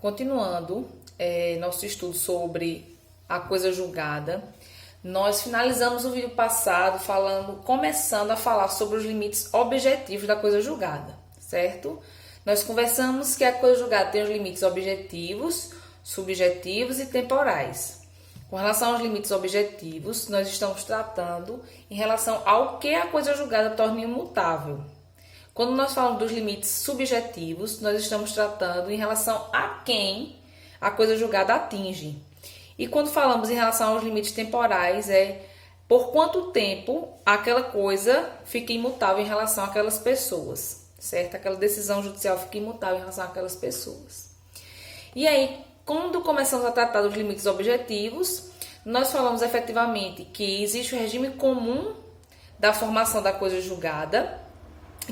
Continuando nosso estudo sobre a coisa julgada, nós finalizamos o vídeo passado começando a falar sobre os limites objetivos da coisa julgada, certo? Nós conversamos que a coisa julgada tem os limites objetivos, subjetivos e temporais. Com relação aos limites objetivos, nós estamos tratando em relação ao que a coisa julgada torna imutável. Quando nós falamos dos limites subjetivos, nós estamos tratando em relação a quem a coisa julgada atinge. E quando falamos em relação aos limites temporais, por quanto tempo aquela coisa fica imutável em relação àquelas pessoas, certo? Aquela decisão judicial fica imutável em relação àquelas pessoas. E aí, quando começamos a tratar dos limites objetivos, nós falamos efetivamente que existe o regime comum da formação da coisa julgada,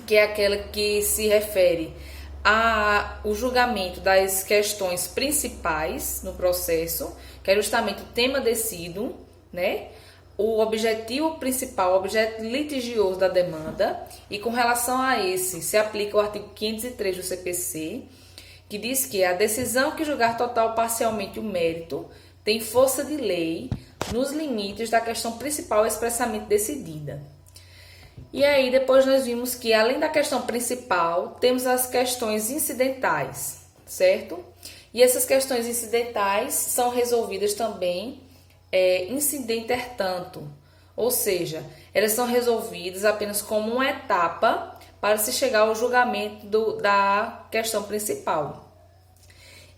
que é aquela que se refere ao julgamento das questões principais no processo, que é justamente o tema decíduo, né? O objetivo principal, o objeto litigioso da demanda, e com relação a esse se aplica o artigo 503 do CPC, que diz que a decisão que julgar total ou parcialmente o mérito tem força de lei nos limites da questão principal expressamente decidida. E aí depois nós vimos que além da questão principal, temos as questões incidentais, certo? E essas questões incidentais são resolvidas também incidenter tanto, ou seja, elas são resolvidas apenas como uma etapa para se chegar ao julgamento da questão principal.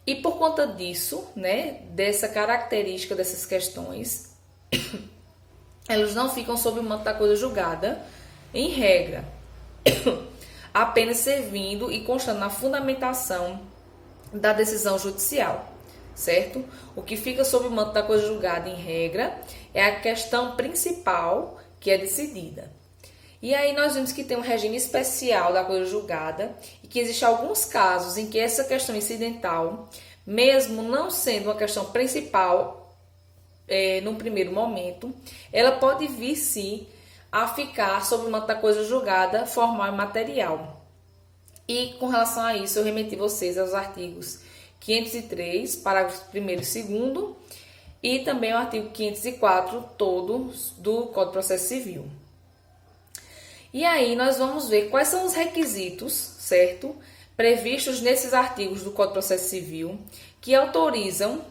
E por conta disso, né, dessa característica dessas questões, elas não ficam sob o manto da coisa julgada, em regra, apenas servindo e constando na fundamentação da decisão judicial, certo? O que fica sob o manto da coisa julgada, em regra, é a questão principal que é decidida. E aí nós vimos que tem um regime especial da coisa julgada e que existem alguns casos em que essa questão incidental, mesmo não sendo uma questão principal num primeiro momento, ela pode vir sim a ficar sob o manto da coisa julgada formal e material. E com relação a isso, eu remeti vocês aos artigos 503, parágrafos 1º e 2º, e também o artigo 504, todos do Código de Processo Civil. E aí nós vamos ver quais são os requisitos, certo? Previstos nesses artigos do Código de Processo Civil, que autorizam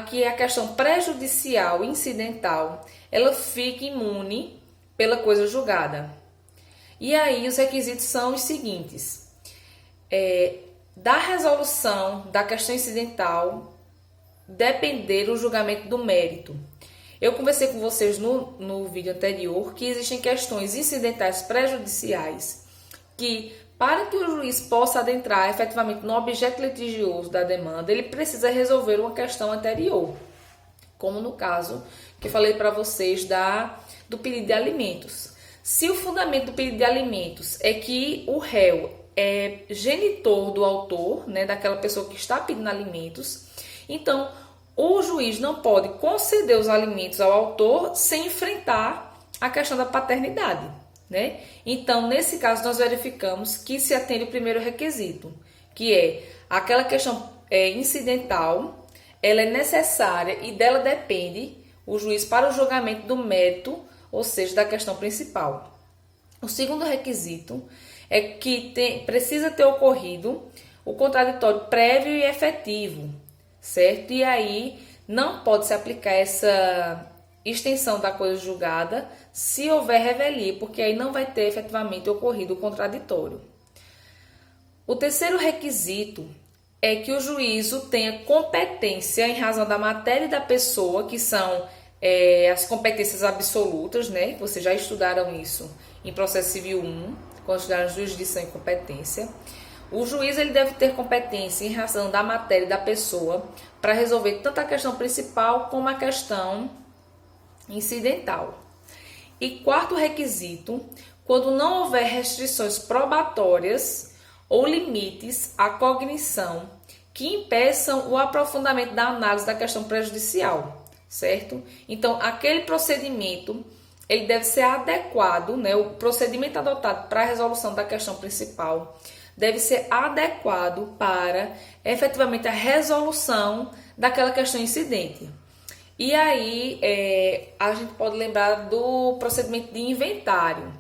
que a questão prejudicial incidental, ela fique imune pela coisa julgada. E aí os requisitos são os seguintes: da resolução da questão incidental depender o julgamento do mérito. Eu conversei com vocês no vídeo anterior que existem questões incidentais prejudiciais que, para que o juiz possa adentrar efetivamente no objeto litigioso da demanda, ele precisa resolver uma questão anterior, como no caso que eu falei para vocês do pedido de alimentos. Se o fundamento do pedido de alimentos é que o réu é genitor do autor, né, daquela pessoa que está pedindo alimentos, então o juiz não pode conceder os alimentos ao autor sem enfrentar a questão da paternidade, né? Então, nesse caso, nós verificamos que se atende o primeiro requisito, que é aquela questão incidental, ela é necessária e dela depende o juiz para o julgamento do mérito, ou seja, da questão principal. O segundo requisito é que precisa ter ocorrido o contraditório prévio e efetivo, certo? E aí não pode se aplicar essa extensão da coisa julgada se houver revelia, porque aí não vai ter efetivamente ocorrido o contraditório. O terceiro requisito é que o juízo tenha competência em razão da matéria e da pessoa, que são as competências absolutas, né? Vocês já estudaram isso em Processo Civil 1, quando estudaram jurisdição e competência. O juiz ele deve ter competência em razão da matéria e da pessoa para resolver tanto a questão principal como a questão incidental. E quarto requisito, quando não houver restrições probatórias ou limites à cognição que impeçam o aprofundamento da análise da questão prejudicial, certo? Então, aquele procedimento ele deve ser adequado, né? O procedimento adotado para a resolução da questão principal deve ser adequado para efetivamente a resolução daquela questão incidente. E aí a gente pode lembrar do procedimento de inventário,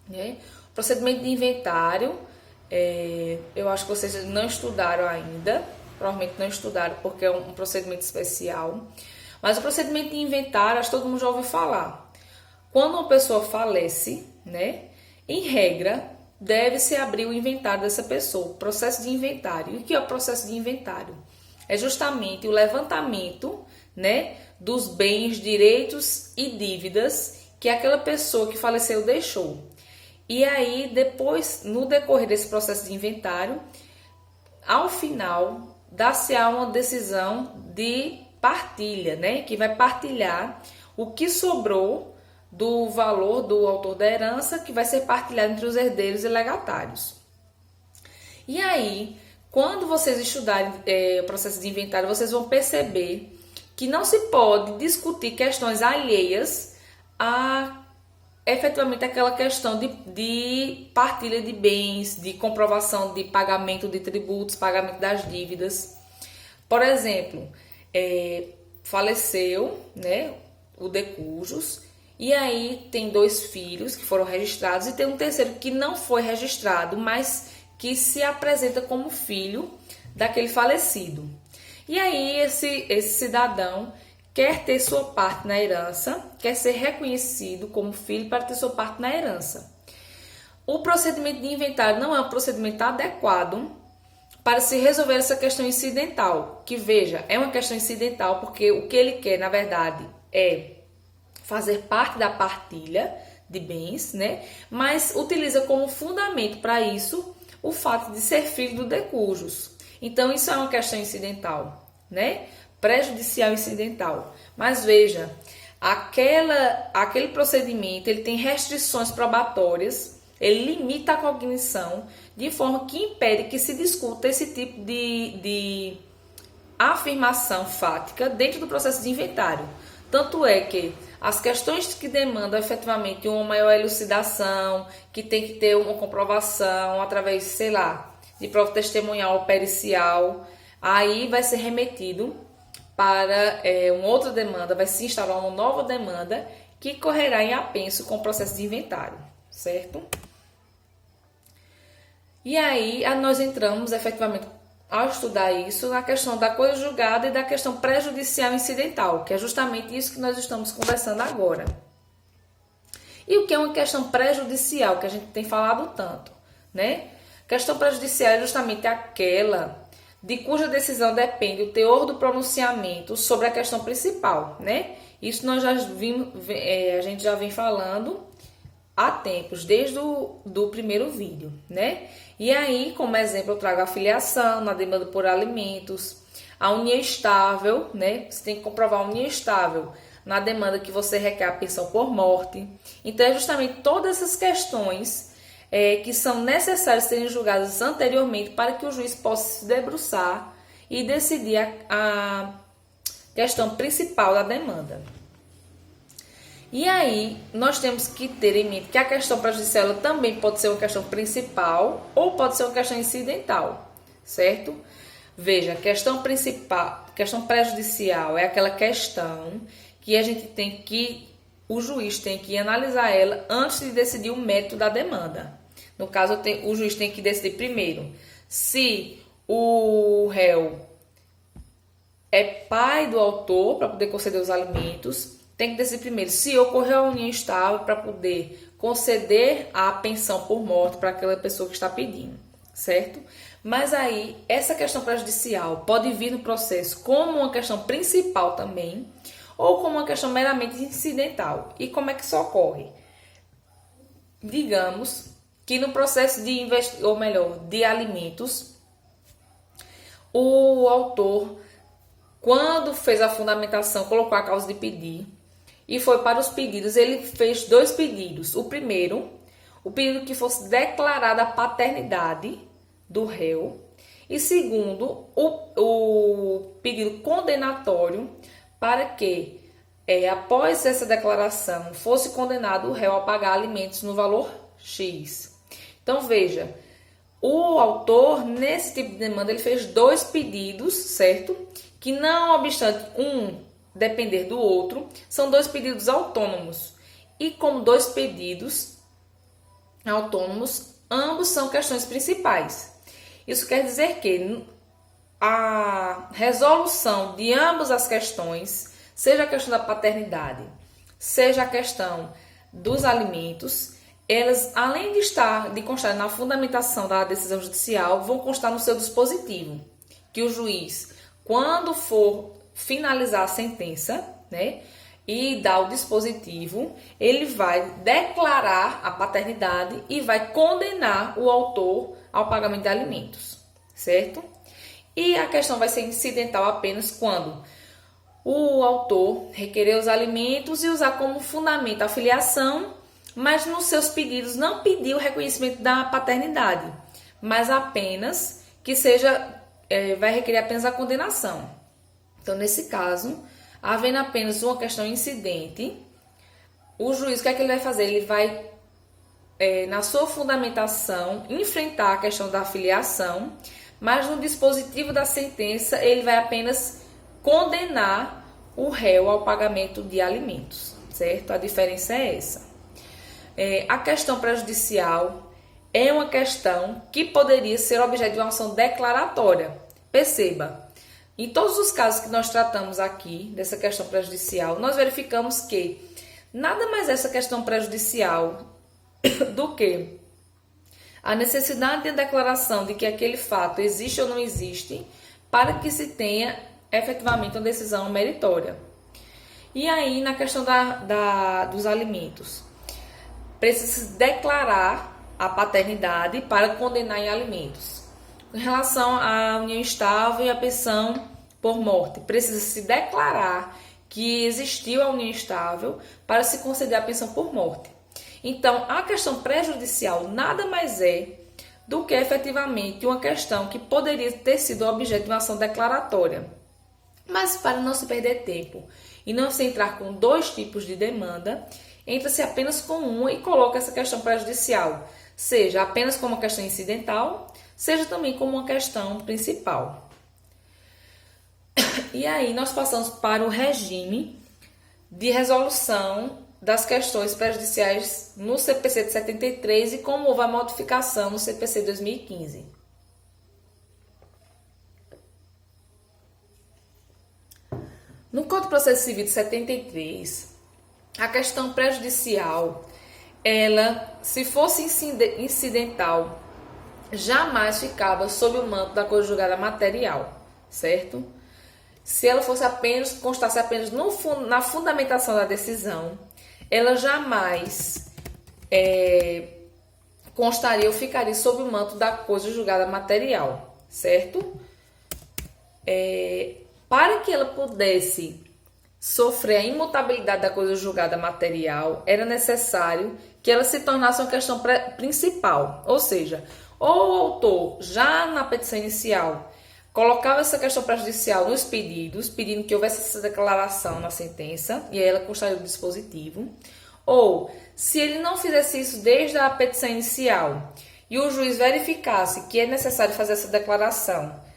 né? O procedimento de inventário, eu acho que vocês não estudaram ainda, provavelmente não estudaram porque é um procedimento especial. Mas o procedimento de inventário, acho que todo mundo já ouviu falar. Quando uma pessoa falece, né, em regra, deve-se abrir o inventário dessa pessoa, o processo de inventário. E o que é o processo de inventário? É justamente o levantamento, né, dos bens, direitos e dívidas que aquela pessoa que faleceu deixou. E aí, depois, no decorrer desse processo de inventário, ao final, dá-se-á uma decisão de partilha, né, que vai partilhar o que sobrou do valor do autor da herança, que vai ser partilhado entre os herdeiros e legatários. E aí, quando vocês estudarem o processo de inventário, vocês vão perceber que não se pode discutir questões alheias a efetivamente aquela questão de partilha de bens, de comprovação de pagamento de tributos, pagamento das dívidas. Por exemplo, faleceu, né, o de cujos, e aí tem 2 filhos que foram registrados e tem um terceiro que não foi registrado, mas que se apresenta como filho daquele falecido. E aí esse cidadão quer ter sua parte na herança, quer ser reconhecido como filho para ter sua parte na herança. O procedimento de inventário não é um procedimento adequado para se resolver essa questão incidental, que veja, é uma questão incidental porque o que ele quer, na verdade, é fazer parte da partilha de bens, né? Mas utiliza como fundamento para isso o fato de ser filho do de cujos. Então, isso é uma questão incidental, né? Prejudicial incidental. Mas veja, aquele procedimento ele tem restrições probatórias, ele limita a cognição de forma que impede que se discuta esse tipo de afirmação fática dentro do processo de inventário. Tanto é que as questões que demandam efetivamente uma maior elucidação, que tem que ter uma comprovação através, sei lá, de prova testemunhal ou pericial, aí vai ser remetido para uma outra demanda, vai se instaurar uma nova demanda que correrá em apenso com o processo de inventário, certo? E aí nós entramos efetivamente ao estudar isso na questão da coisa julgada e da questão prejudicial incidental, que é justamente isso que nós estamos conversando agora. E o que é uma questão prejudicial, que a gente tem falado tanto, né? Questão prejudicial é justamente aquela de cuja decisão depende o teor do pronunciamento sobre a questão principal, né? Isso nós já vimos, a gente já vem falando há tempos, desde do primeiro vídeo, né? E aí, como exemplo, eu trago a filiação na demanda por alimentos, a união estável, né? Você tem que comprovar a união estável na demanda que você requer a pensão por morte. Então, é justamente todas essas questões que são necessárias serem julgadas anteriormente para que o juiz possa se debruçar e decidir a questão principal da demanda. E aí, nós temos que ter em mente que a questão prejudicial também pode ser uma questão principal ou pode ser uma questão incidental, certo? Veja, a questão principal, questão prejudicial é aquela questão que o juiz tem que analisar ela antes de decidir o mérito da demanda. No caso, o juiz tem que decidir primeiro se o réu é pai do autor para poder conceder os alimentos. Tem que decidir primeiro se ocorreu a união estável para poder conceder a pensão por morte para aquela pessoa que está pedindo, certo? Mas aí, essa questão prejudicial pode vir no processo como uma questão principal também, ou como uma questão meramente incidental. E como é que isso ocorre? Digamos que no processo de alimentos, o autor, quando fez a fundamentação, colocou a causa de pedir, e foi para os pedidos, ele fez 2 pedidos. O primeiro, o pedido que fosse declarada a paternidade do réu. E segundo, o pedido condenatório para que, após essa declaração, fosse condenado o réu a pagar alimentos no valor X. Então, veja, O autor, nesse tipo de demanda, ele fez 2 pedidos, certo? Que não obstante um depender do outro, são 2 pedidos autônomos. E como 2 pedidos autônomos, ambos são questões principais. Isso quer dizer que a resolução de ambas as questões, seja a questão da paternidade, seja a questão dos alimentos, elas, além de constar na fundamentação da decisão judicial, vão constar no seu dispositivo, que o juiz, quando for finalizar a sentença, né, e dar o dispositivo, ele vai declarar a paternidade e vai condenar o autor ao pagamento de alimentos, certo? E a questão vai ser incidental apenas quando o autor requerer os alimentos e usar como fundamento a filiação, mas nos seus pedidos não pediu o reconhecimento da paternidade, mas apenas que vai requerer apenas a condenação. Então, nesse caso, havendo apenas uma questão incidente, o juiz, o que é que ele vai fazer? Ele vai, na sua fundamentação, enfrentar a questão da filiação, mas no dispositivo da sentença, ele vai apenas condenar o réu ao pagamento de alimentos, certo? A diferença é essa. A questão prejudicial é uma questão que poderia ser objeto de uma ação declaratória. Perceba, em todos os casos que nós tratamos aqui, dessa questão prejudicial, nós verificamos que nada mais é essa questão prejudicial do que a necessidade de declaração de que aquele fato existe ou não existe para que se tenha efetivamente uma decisão meritória. E aí, na questão dos alimentos, precisa declarar a paternidade para condenar em alimentos. Em relação à união estável e à pensão por morte, precisa se declarar que existiu a união estável para se conceder a pensão por morte. Então, a questão prejudicial nada mais é do que efetivamente uma questão que poderia ter sido objeto de uma ação declaratória. Mas para não se perder tempo e não se entrar com 2 tipos de demanda, entra-se apenas com uma e coloca essa questão prejudicial, seja apenas como uma questão incidental, seja também como uma questão principal. E aí nós passamos para o regime de resolução das questões prejudiciais no CPC de 73 e como houve a modificação no CPC 2015. No Código de Processo Civil de 73, a questão prejudicial, ela, se fosse incidental, jamais ficava sob o manto da coisa julgada material, certo? Se ela fosse constasse apenas na fundamentação da decisão, ela jamais constaria ou ficaria sob o manto da coisa julgada material, certo? Para que ela pudesse sofrer a imutabilidade da coisa julgada material, era necessário que ela se tornasse uma questão principal. Ou seja, ou o autor, já na petição inicial, colocava essa questão prejudicial nos pedidos, pedindo que houvesse essa declaração na sentença, e aí ela constaria o dispositivo. Ou, se ele não fizesse isso desde a petição inicial, e o juiz verificasse que é necessário fazer essa declaração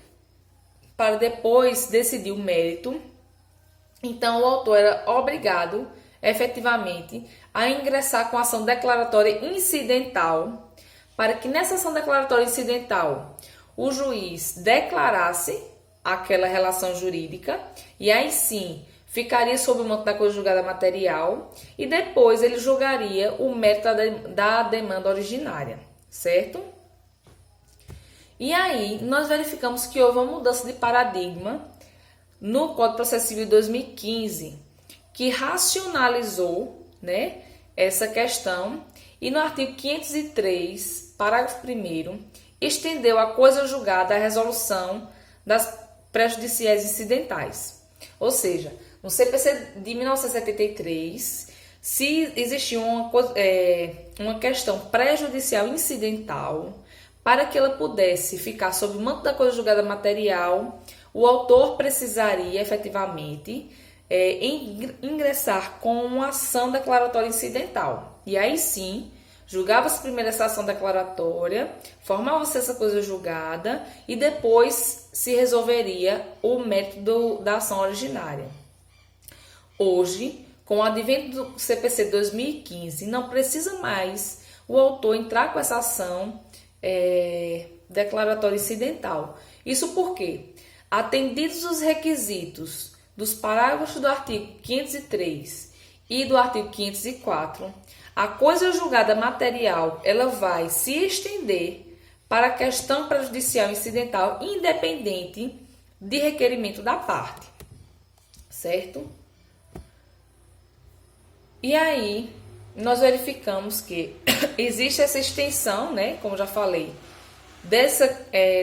para depois decidir o mérito, então o autor era obrigado, efetivamente, a ingressar com ação declaratória incidental, para que nessa ação declaratória incidental o juiz declarasse aquela relação jurídica e aí sim ficaria sob o manto da coisa julgada material e depois ele julgaria o mérito da demanda originária, certo? E aí nós verificamos que houve uma mudança de paradigma no Código de Processo Civil de 2015, que racionalizou, né, essa questão, e no artigo 503, parágrafo 1º, estendeu a coisa julgada à resolução das prejudiciais incidentais. Ou seja, no CPC de 1973, se existia uma questão prejudicial incidental, para que ela pudesse ficar sob o manto da coisa julgada material, o autor precisaria efetivamente ingressar com uma ação declaratória incidental. E aí sim, Julgava-se primeiro essa ação declaratória, formava-se essa coisa julgada e depois se resolveria o mérito da ação originária. Hoje, com o advento do CPC 2015, não precisa mais o autor entrar com essa ação declaratória incidental. Isso porque, atendidos os requisitos dos parágrafos do artigo 503 e do artigo 504, a coisa julgada material ela vai se estender para a questão prejudicial incidental independente de requerimento da parte, certo? E aí, nós verificamos que existe essa extensão, né, como já falei,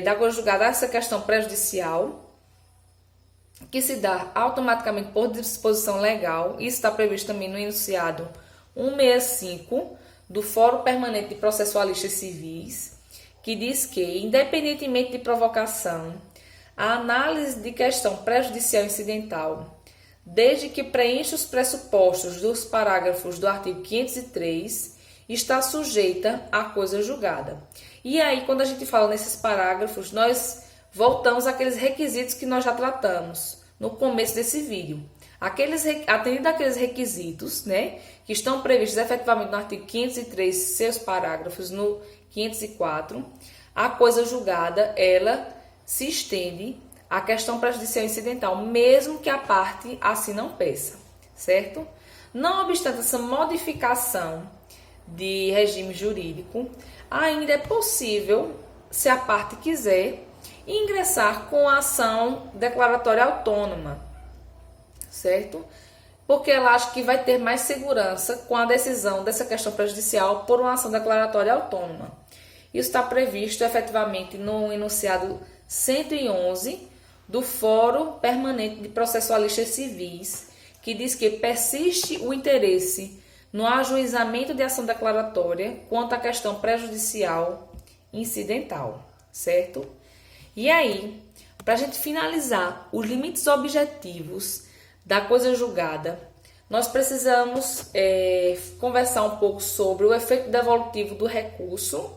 da coisa julgada a essa questão prejudicial, que se dá automaticamente por disposição legal. Isso está previsto também no enunciado 165 do Fórum Permanente de Processualistas Civis, que diz que, independentemente de provocação, a análise de questão prejudicial incidental, desde que preencha os pressupostos dos parágrafos do artigo 503, está sujeita à coisa julgada. E aí, quando a gente fala nesses parágrafos, nós voltamos àqueles requisitos que nós já tratamos no começo desse vídeo. Atendido àqueles requisitos, né, que estão previstos efetivamente no artigo 503, seus parágrafos, no 504, a coisa julgada, ela se estende à questão prejudicial incidental, mesmo que a parte assim não peça, certo? Não obstante essa modificação de regime jurídico, ainda é possível, se a parte quiser, ingressar com a ação declaratória autônoma, certo? Porque ela acha que vai ter mais segurança com a decisão dessa questão prejudicial por uma ação declaratória autônoma. Isso está previsto efetivamente no enunciado 111 do Fórum Permanente de Processualistas Civis, que diz que persiste o interesse no ajuizamento de ação declaratória quanto à questão prejudicial incidental, certo? E aí, para a gente finalizar os limites objetivos da coisa julgada, nós precisamos conversar um pouco sobre o efeito devolutivo do recurso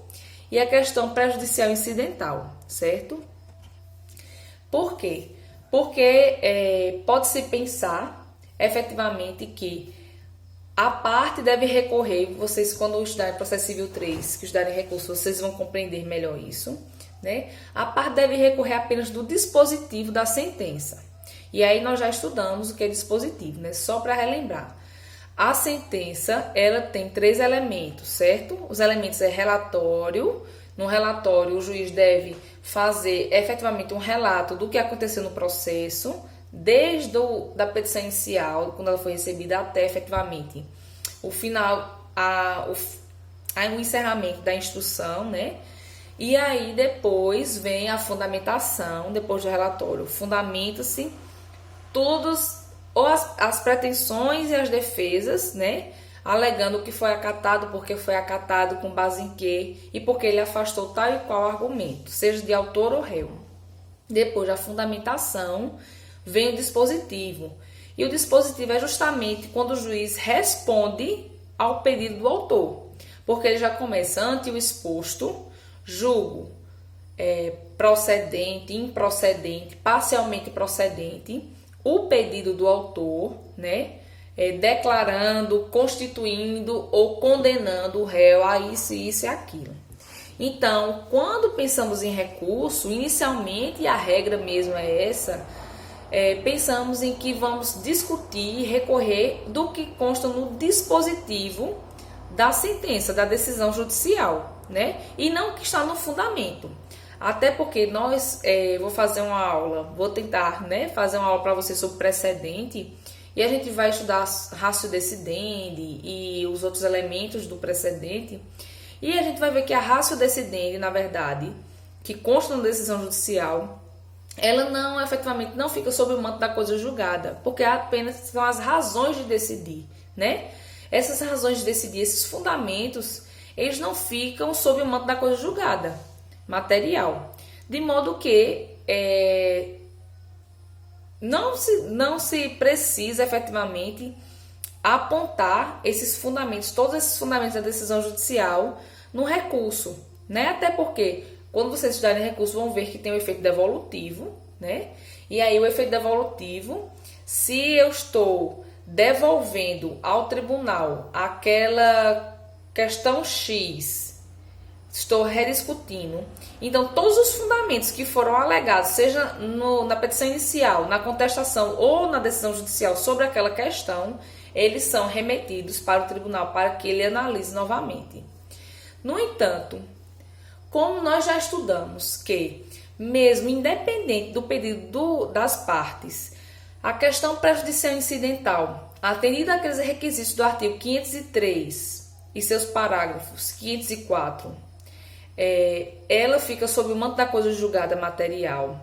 e a questão prejudicial incidental, certo? Por quê? Porque pode-se pensar efetivamente que a parte deve recorrer, vocês quando estudarem processo civil 3, que estudarem recurso, vocês vão compreender melhor isso, né? A parte deve recorrer apenas do dispositivo da sentença. E aí nós já estudamos o que é dispositivo, né? Só para relembrar. A sentença, ela tem 3 elementos, certo? Os elementos é relatório. No relatório, o juiz deve fazer efetivamente um relato do que aconteceu no processo, desde da petição inicial, quando ela foi recebida, até efetivamente o final, o encerramento da instrução, né? E aí depois vem a fundamentação, depois do relatório, fundamenta-se todas as pretensões e as defesas, né? Alegando que foi acatado, porque foi acatado, com base em quê, e porque ele afastou tal e qual argumento, seja de autor ou réu. Depois da fundamentação, vem o dispositivo. E o dispositivo é justamente quando o juiz responde ao pedido do autor, porque ele já começa ante o exposto, julgo procedente, improcedente, parcialmente procedente, o pedido do autor, né? Declarando, constituindo ou condenando o réu a isso, isso e aquilo. Então, quando pensamos em recurso, inicialmente, a regra mesmo é essa, pensamos em que vamos discutir e recorrer do que consta no dispositivo da sentença, da decisão judicial, né? E não que está no fundamento. Até porque vou fazer uma aula, vou tentar, né, fazer uma aula para você sobre precedente, e a gente vai estudar ratio decidendi e os outros elementos do precedente, e a gente vai ver que a ratio decidendi, na verdade, que consta na decisão judicial, ela efetivamente não fica sob o manto da coisa julgada, porque apenas são as razões de decidir, né? Essas razões de decidir, esses fundamentos, eles não ficam sob o manto da coisa julgada, material. De modo que não se precisa efetivamente apontar esses fundamentos, todos esses fundamentos da decisão judicial no recurso, né? Até porque quando vocês estudarem recurso vão ver que tem o efeito devolutivo, né? E aí o efeito devolutivo, se eu estou devolvendo ao tribunal aquela questão X, estou rediscutindo, então todos os fundamentos que foram alegados, seja na petição inicial, na contestação ou na decisão judicial sobre aquela questão, eles são remetidos para o tribunal para que ele analise novamente. No entanto, como nós já estudamos que, mesmo independente do pedido das partes, a questão prejudicial incidental, atendida àqueles requisitos do artigo 503 e seus parágrafos 504, ela fica sob o manto da coisa julgada material.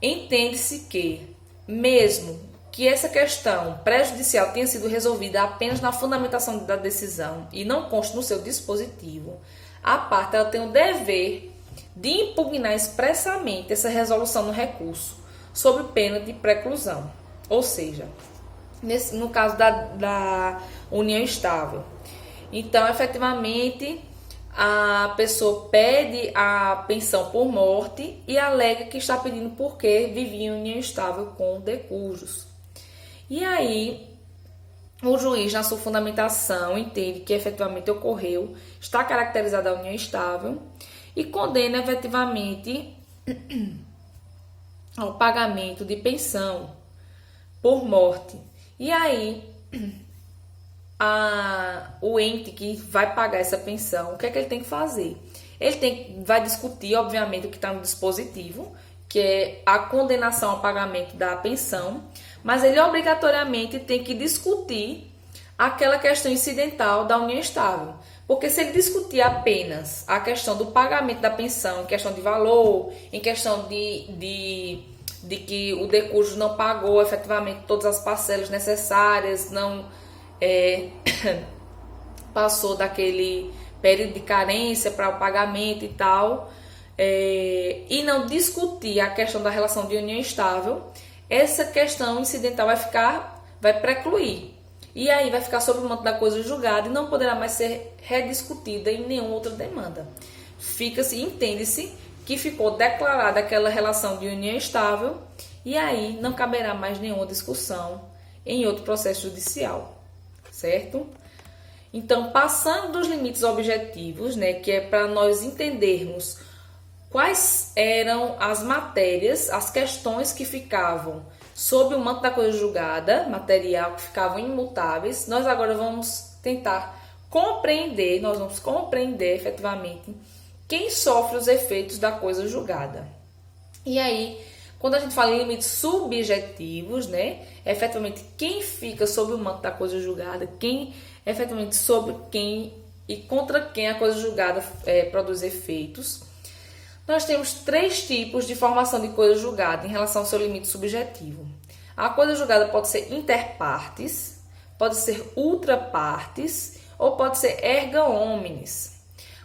Entende-se que, mesmo que essa questão prejudicial tenha sido resolvida apenas na fundamentação da decisão e não conste no seu dispositivo, a parte ela tem o dever de impugnar expressamente essa resolução no recurso, sob pena de preclusão. Ou seja, no caso da união estável. Então, efetivamente, a pessoa pede a pensão por morte e alega que está pedindo porque vivia em união estável com decujos. E aí, o juiz, na sua fundamentação, entende que efetivamente ocorreu, está caracterizada a união estável e condena efetivamente ao pagamento de pensão por morte. E aí, o ente que vai pagar essa pensão, o que é que ele tem que fazer? Ele vai discutir, obviamente, o que está no dispositivo, que é a condenação ao pagamento da pensão, mas ele obrigatoriamente tem que discutir aquela questão incidental da união estável. Porque se ele discutir apenas a questão do pagamento da pensão, em questão de valor, em questão de que o decújo não pagou efetivamente todas as parcelas necessárias, não passou daquele período de carência para o pagamento e tal, e não discutir a questão da relação de união estável, essa questão incidental vai precluir. E aí vai ficar sob o manto da coisa julgada e não poderá mais ser rediscutida em nenhuma outra demanda. Entende-se que ficou declarada aquela relação de união estável e aí não caberá mais nenhuma discussão em outro processo judicial, certo? Então, passando dos limites objetivos, né, que é para nós entendermos quais eram as matérias, as questões que ficavam sob o manto da coisa julgada, material, que ficavam imutáveis, nós agora vamos tentar compreender, efetivamente quem sofre os efeitos da coisa julgada. E aí, quando a gente fala em limites subjetivos, né, efetivamente quem fica sob o manto da coisa julgada, quem efetivamente sobre quem e contra quem a coisa julgada produz efeitos. Nós temos 3 tipos de formação de coisa julgada em relação ao seu limite subjetivo. A coisa julgada pode ser interpartes, pode ser ultrapartes ou pode ser erga omnes.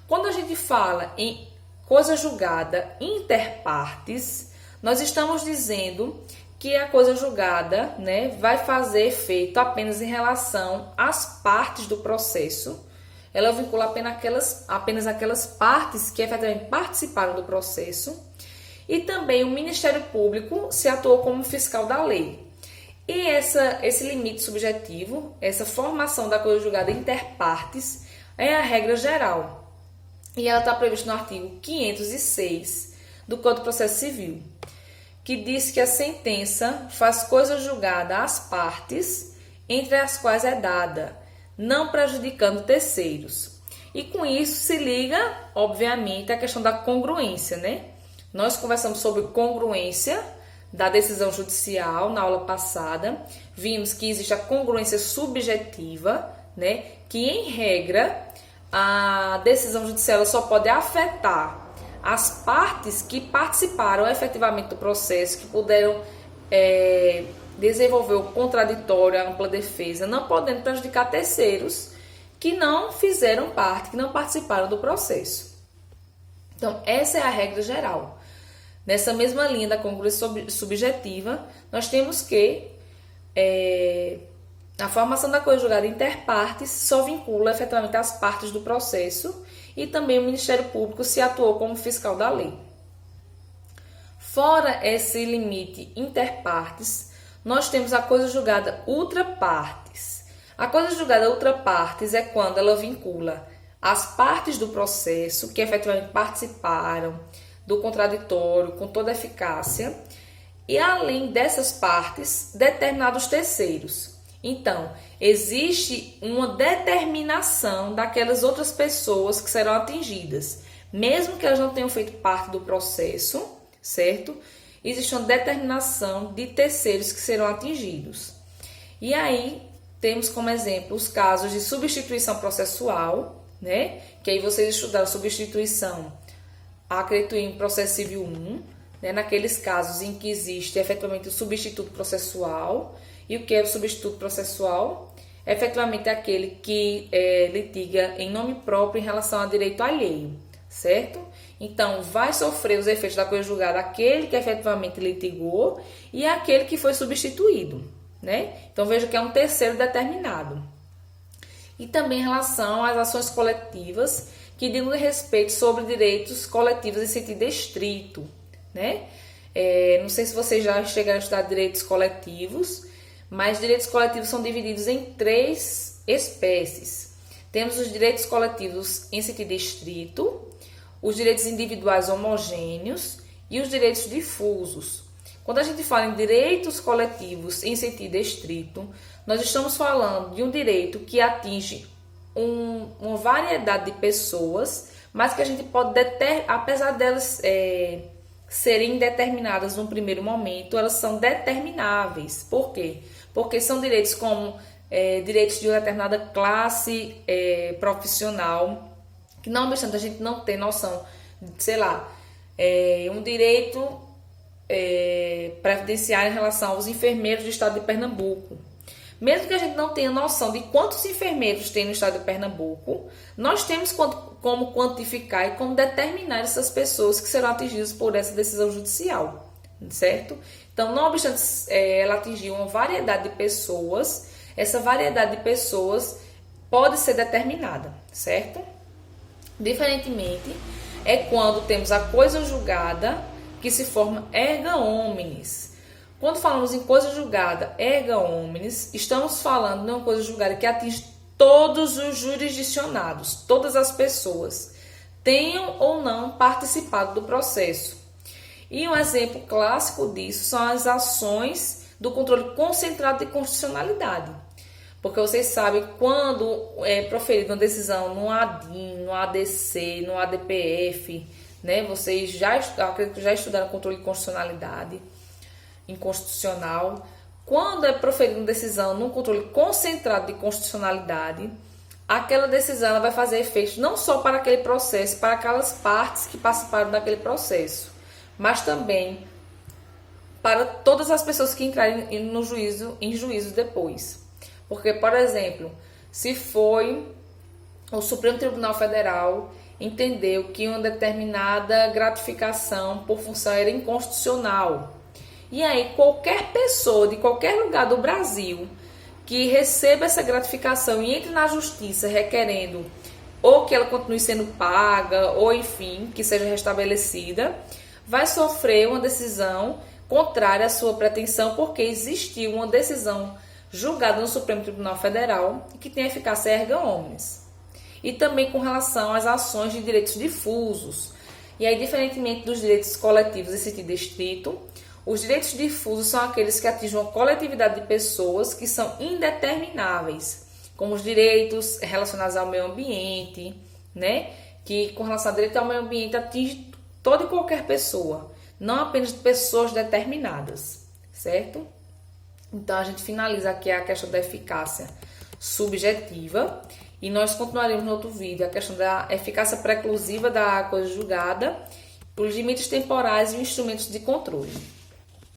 Quando a gente fala em coisa julgada interpartes, nós estamos dizendo que a coisa julgada, né, vai fazer efeito apenas em relação às partes do processo. Ela vincula apenas aquelas partes que efetivamente participaram do processo. E também o Ministério Público se atuou como fiscal da lei. E esse limite subjetivo, essa formação da coisa julgada interpartes, é a regra geral. E ela está prevista no artigo 506 do Código de Processo Civil, que diz que a sentença faz coisa julgada às partes, entre as quais é dada, não prejudicando terceiros. E com isso se liga, obviamente, a questão da congruência, né? Nós conversamos sobre congruência da decisão judicial na aula passada. Vimos que existe a congruência subjetiva, né? Que, em regra, a decisão judicial só pode afetar as partes que participaram efetivamente do processo, que puderam desenvolver o contraditório, a ampla defesa, não podendo prejudicar terceiros que não fizeram parte, que não participaram do processo. Então, essa é a regra geral. Nessa mesma linha da congruência subjetiva, nós temos que A formação da coisa julgada interpartes só vincula efetivamente as partes do processo e também o Ministério Público se atuou como fiscal da lei. Fora esse limite interpartes, nós temos a coisa julgada ultrapartes. A coisa julgada ultrapartes é quando ela vincula as partes do processo que efetivamente participaram do contraditório com toda a eficácia e, além dessas partes, determinados terceiros. Então, existe uma determinação daquelas outras pessoas que serão atingidas, mesmo que elas não tenham feito parte do processo, certo? Existe uma determinação de terceiros que serão atingidos. E aí, temos como exemplo os casos de substituição processual, né? Que aí vocês estudaram substituição, acredito em processo civil 1, né? Naqueles casos em que existe efetivamente o substituto processual. E o que é o substituto processual? É efetivamente aquele que litiga em nome próprio em relação a direito alheio, certo? Então, vai sofrer os efeitos da coisa julgada aquele que efetivamente litigou e aquele que foi substituído, né? Então, veja que é um terceiro determinado. E também em relação às ações coletivas que digam respeito sobre direitos coletivos em sentido estrito, né? Não sei se vocês já chegaram a estudar direitos coletivos, mas direitos coletivos são divididos em 3 espécies. Temos os direitos coletivos em sentido estrito, os direitos individuais homogêneos e os direitos difusos. Quando a gente fala em direitos coletivos em sentido estrito, nós estamos falando de um direito que atinge uma variedade de pessoas, mas que a gente pode, apesar delas serem determinadas num primeiro momento, elas são determináveis. Por quê? Porque são direitos como direitos de uma determinada classe profissional, que não obstante a gente não ter noção, sei lá, um direito previdenciário em relação aos enfermeiros do estado de Pernambuco. Mesmo que a gente não tenha noção de quantos enfermeiros tem no estado de Pernambuco, nós temos como quantificar e como determinar essas pessoas que serão atingidas por essa decisão judicial, certo? Então, não obstante ela atingir uma variedade de pessoas, essa variedade de pessoas pode ser determinada, certo? Diferentemente, é quando temos a coisa julgada que se forma erga omnes. Quando falamos em coisa julgada erga omnes, estamos falando de uma coisa julgada que atinge todos os jurisdicionados, todas as pessoas, tenham ou não participado do processo. E um exemplo clássico disso são as ações do controle concentrado de constitucionalidade. Porque vocês sabem, quando é proferida uma decisão no ADIM, no ADC, no ADPF, né, vocês já estudaram controle de constitucionalidade inconstitucional. Quando é proferida uma decisão no controle concentrado de constitucionalidade, aquela decisão ela vai fazer efeito não só para aquele processo, para aquelas partes que participaram daquele processo, mas também para todas as pessoas que entrarem em juízo depois. Porque, por exemplo, se foi o Supremo Tribunal Federal entendeu que uma determinada gratificação por função era inconstitucional, e aí qualquer pessoa de qualquer lugar do Brasil que receba essa gratificação e entre na justiça requerendo ou que ela continue sendo paga ou enfim, que seja restabelecida, vai sofrer uma decisão contrária à sua pretensão, porque existiu uma decisão julgada no Supremo Tribunal Federal e que tem eficácia erga omnes. E também com relação às ações de direitos difusos. E aí, diferentemente dos direitos coletivos em sentido estrito, os direitos difusos são aqueles que atingem uma coletividade de pessoas que são indetermináveis, como os direitos relacionados ao meio ambiente, né? Que com relação ao direito ao meio ambiente atinge toda e qualquer pessoa, não apenas pessoas determinadas, certo? Então, a gente finaliza aqui a questão da eficácia subjetiva e nós continuaremos no outro vídeo a questão da eficácia preclusiva da coisa julgada, os limites temporais e os instrumentos de controle.